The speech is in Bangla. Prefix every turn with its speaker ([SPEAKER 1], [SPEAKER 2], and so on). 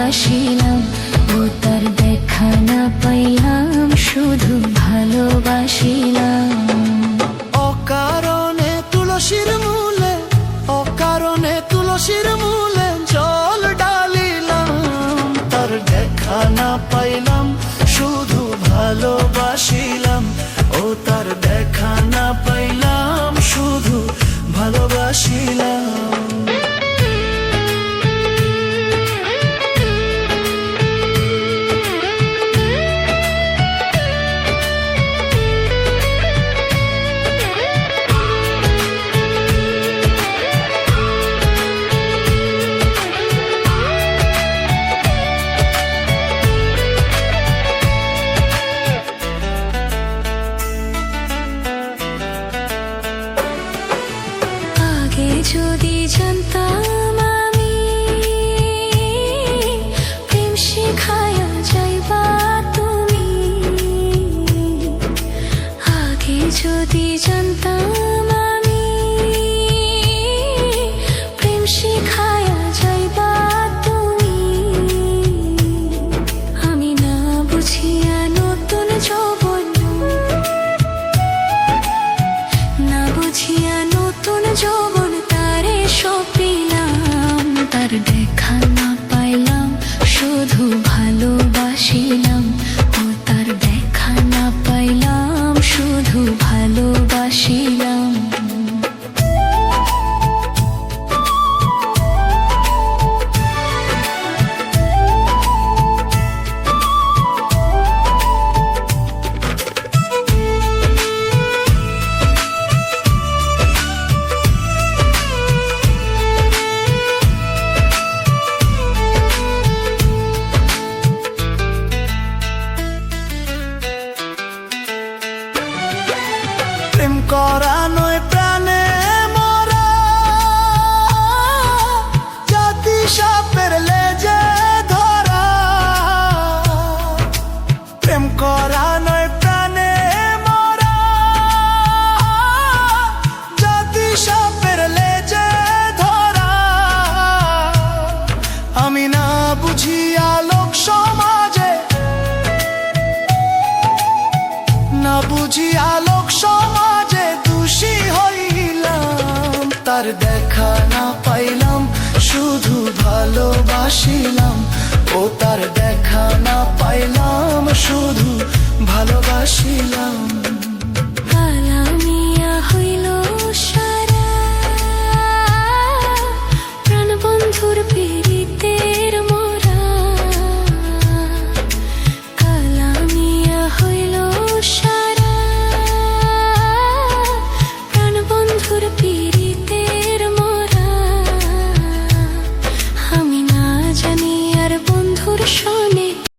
[SPEAKER 1] ভালোবাসিলাম, ও তার দেখা না পাইলাম, শুধু ভালোবাসিলাম।
[SPEAKER 2] অকারণে তুলসীর মূলে, অকারণে তুলসীর মূলে জল ঢালিলাম, তার দেখা না পাইলাম, শুধু ভালোবাসিলাম। ও তার দেখা না পাইলাম, শুধু ভালোবাসিলাম।
[SPEAKER 1] যদি জানতাম আমি প্রেম শিখায়া যাইবা তুমি, আগে যদি জানতাম আমি প্রেম শিখায়া যাইবা তুমি, আমি না বুঝিয়া নতুন যৌবন, না বুঝিয়া নতুন যৌবন সপিলাম, তার দেখা না পাইলাম, শুধু ভালোবাসিলাম। ও তার দেখা না পাইলাম, শুধু ভালোবাসিলাম।
[SPEAKER 2] প্রেম করা নয় প্রাণে মরা, জাতি সাপের লেজে ধরা। প্রেম করা নয় প্রাণে মরা, জাতি সাপের লেজে ধরা। আমি না বুঝিয়া লোক সমাজে, না বুঝিয়া লোক সমাজে দোষী হইলাম, তার দেখা না পাইলাম, শুধু ভালোবাসিলাম। ও তার দেখা না পাইলাম, শুধু ভালোবাসিলাম।